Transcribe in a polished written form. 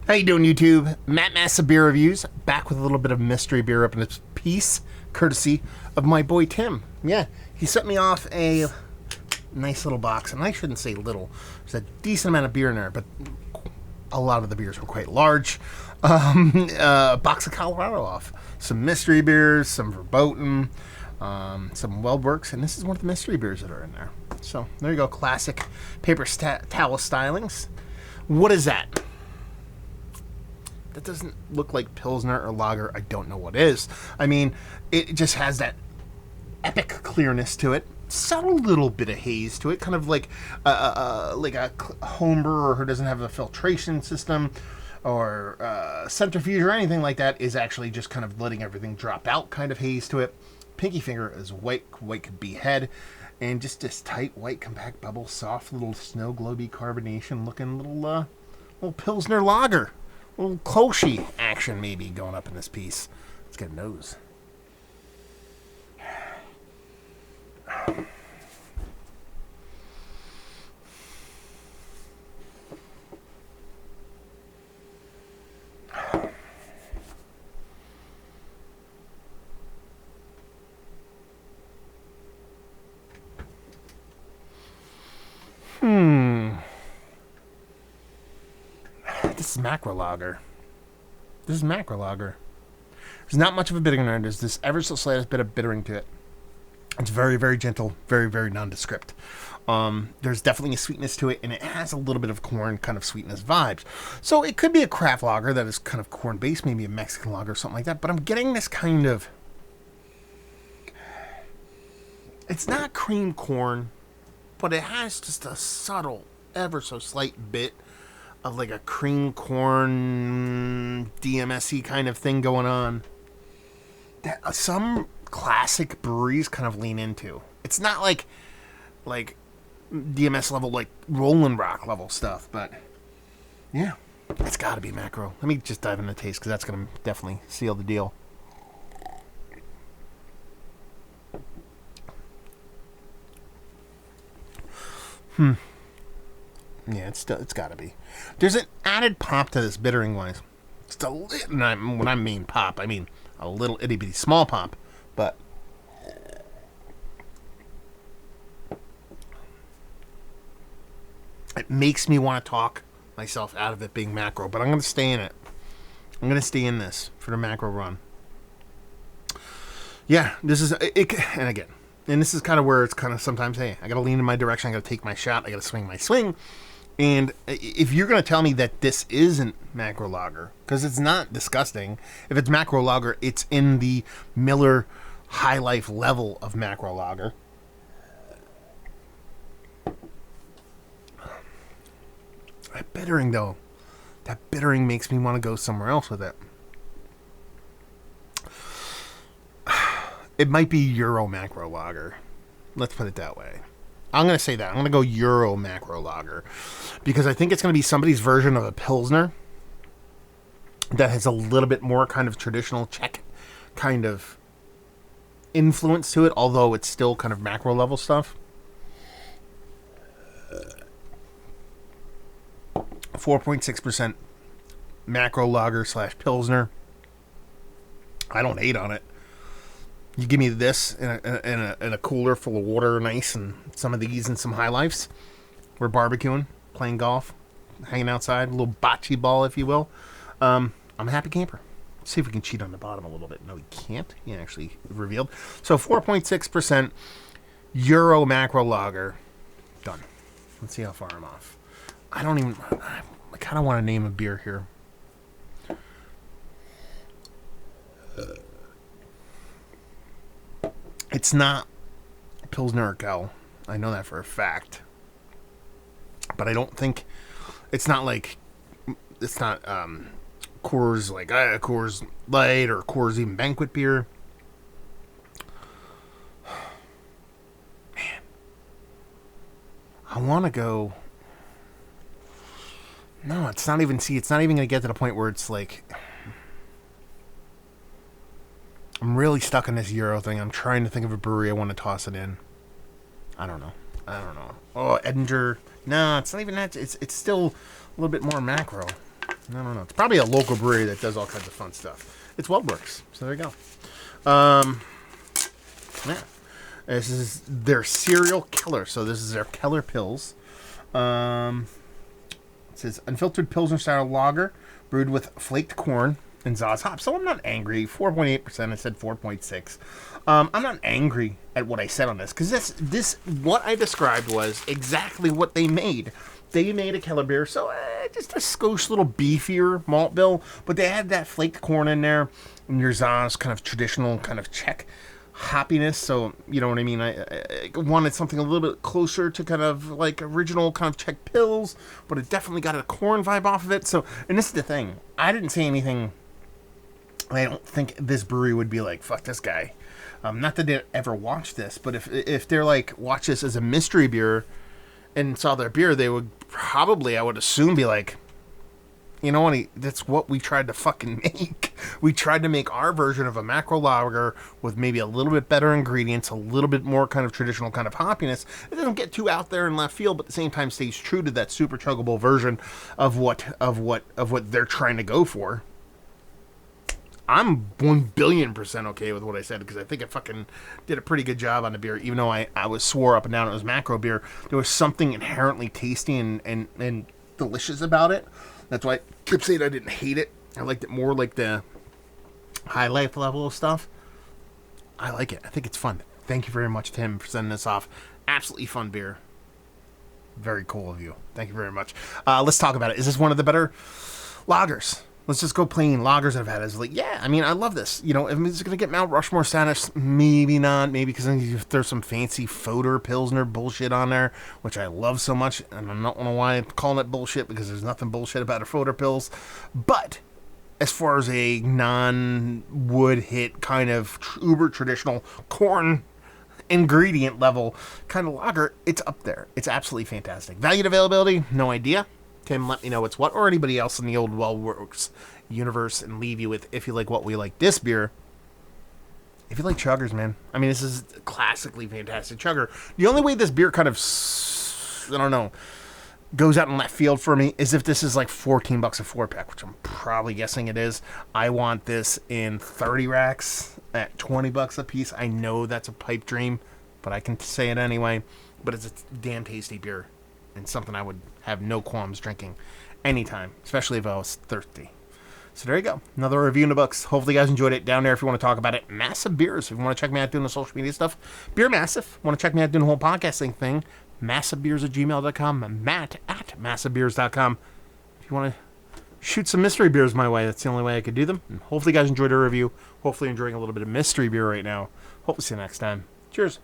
How you doing, YouTube? Matt Massa Beer Reviews, back with a little bit of mystery beer up in its piece, courtesy of my boy Tim. Yeah, he sent me off a nice little box, and I shouldn't say little. There's a decent amount of beer in there, but a lot of the beers were quite large. A box of Colorado off. Some mystery beers, some verboten, some Weldworks, and this is one of the mystery beers that are in there. So, there you go, classic paper towel stylings. What is that? That doesn't look like Pilsner or Lager. I don't know what is. I mean, it just has that epic clearness to it. Subtle little bit of haze to it, kind of like a home brewer who doesn't have a filtration system or centrifuge or anything like that is actually just kind of letting everything drop out, kind of haze to it. Pinky finger is white could be head, and just this tight, white, compact bubble, soft little snow globy carbonation looking little Pilsner Lager. A little Kolschy action maybe going up in this piece. Let's get a nose. This is macro lager. There's not much of a bittering there. There's this ever so slightest bit of bittering to it. It's very, very gentle, very, very nondescript. There's definitely a sweetness to it, and it has a little bit of corn kind of sweetness vibes. So it could be a craft lager that is kind of corn-based, maybe a Mexican lager or something like that, but I'm getting this kind of... It's not cream corn, but it has just a subtle, ever so slight bit of like a cream corn DMSE kind of thing going on that some classic breweries kind of lean into. It's not like DMS level, like Rolling Rock level stuff, but yeah, it's got to be macro. Let me just dive into the taste because that's going to definitely seal the deal. Yeah, it's got to be. There's an added pop to this bittering wise. Just a little. When I mean pop, I mean a little itty bitty small pop, but it makes me want to talk myself out of it being macro. But I'm going to stay in it. I'm going to stay in this for the macro run. Yeah, this is it, and again, and this is kind of where it's kind of sometimes, hey, I got to lean in my direction. I got to take my shot. I got to swing my swing. And if you're going to tell me that this isn't macro lager, because it's not disgusting, if it's macro lager, it's in the Miller High Life level of macro lager. That bittering, though, that bittering makes me want to go somewhere else with it. It might be Euro macro lager. Let's put it that way. I'm going to say that. I'm going to go Euro macro lager because I think it's going to be somebody's version of a Pilsner that has a little bit more kind of traditional Czech kind of influence to it, although it's still kind of macro level stuff. 4.6% macro lager / Pilsner. I don't hate on it. You give me this in a cooler full of water, nice, and some of these and some High Lifes. We're barbecuing, playing golf, hanging outside, a little bocce ball, if you will. I'm a happy camper. Let's see if we can cheat on the bottom a little bit. No, we can't. He actually revealed. So 4.6% Euro macro lager. Done. Let's see how far I'm off. I kind of want to name a beer here. It's not Pilsner Urquell. I know that for a fact. But I don't think... It's not Coors, like Coors Light or Coors even Banquet beer. Man. I want to go... No, it's not even... See, it's not even going to get to the point where it's like... I'm really stuck in this Euro thing. I'm trying to think of a brewery I want to toss it in. I don't know. Oh, Edinger. No, it's not even that. It's still a little bit more macro. I don't know. It's probably a local brewery that does all kinds of fun stuff. It's WeldWorks. So there you go. Yeah. This is their cereal Keller. So this is their Keller Pills. It says unfiltered Pilsner style lager brewed with flaked corn and Zaz hops. So I'm not angry. 4.8%. I said 4.6. I'm not angry at what I said on this because this what I described was exactly what they made. They made a Keller beer, so just a skosh little beefier malt bill, but they had that flaked corn in there and your Zaz kind of traditional kind of Czech hoppiness. So you know what I mean. I wanted something a little bit closer to kind of like original kind of Czech pills, but it definitely got a corn vibe off of it. So, and this is the thing. I didn't say anything. I don't think this brewery would be like, fuck this guy. Not that they ever watched this, but if they're like, watch this as a mystery beer and saw their beer, they would probably, I would assume, be like, you know what, that's what we tried to fucking make. We tried to make our version of a macro lager with maybe a little bit better ingredients, a little bit more kind of traditional kind of hoppiness. It doesn't get too out there in left field, but at the same time stays true to that super chuggable version of what they're trying to go for. I'm 1,000,000,000% okay with what I said because I think I fucking did a pretty good job on the beer. Even though I was swore up and down it was macro beer, there was something inherently tasty and delicious about it. That's why I kept saying I didn't hate it. I liked it more like the high life level of stuff. I like it. I think it's fun. Thank you very much, Tim, for sending this off. Absolutely fun beer. Very cool of you. Thank you very much. Let's talk about it. Is this one of the better lagers? Let's just go plain lagers I've had. It's like, yeah, I mean, I love this. You know, if it's going to get Mount Rushmore status, maybe not. Maybe because there's some fancy Fodor Pilsner bullshit on there, which I love so much. And I don't know why I'm calling it bullshit because there's nothing bullshit about a Fodor Pils. But as far as a non-wood hit kind of uber traditional corn ingredient level kind of lager, it's up there. It's absolutely fantastic. Value and availability, no idea. Tim, let me know what's what, or anybody else in the old WeldWorks universe, and leave you with if you like what we like this beer. If you like chuggers, man. I mean, this is classically fantastic chugger. The only way this beer kind of, I don't know, goes out in left field for me is if this is like $14 a 4-pack, which I'm probably guessing it is. I want this in 30 racks at $20 a piece. I know that's a pipe dream, but I can say it anyway. But it's a damn tasty beer and something I would have no qualms drinking anytime, especially if I was thirsty. So there you go. Another review in the books. Hopefully you guys enjoyed it. Down there if you want to talk about it. Massive Beers. If you want to check me out doing the social media stuff. Beer Massive. Want to check me out doing the whole podcasting thing. MassiveBeers@gmail.com. Matt@massivebeers.com. If you want to shoot some mystery beers my way, that's the only way I could do them. And hopefully you guys enjoyed the review. Hopefully you're enjoying a little bit of mystery beer right now. Hope to see you next time. Cheers.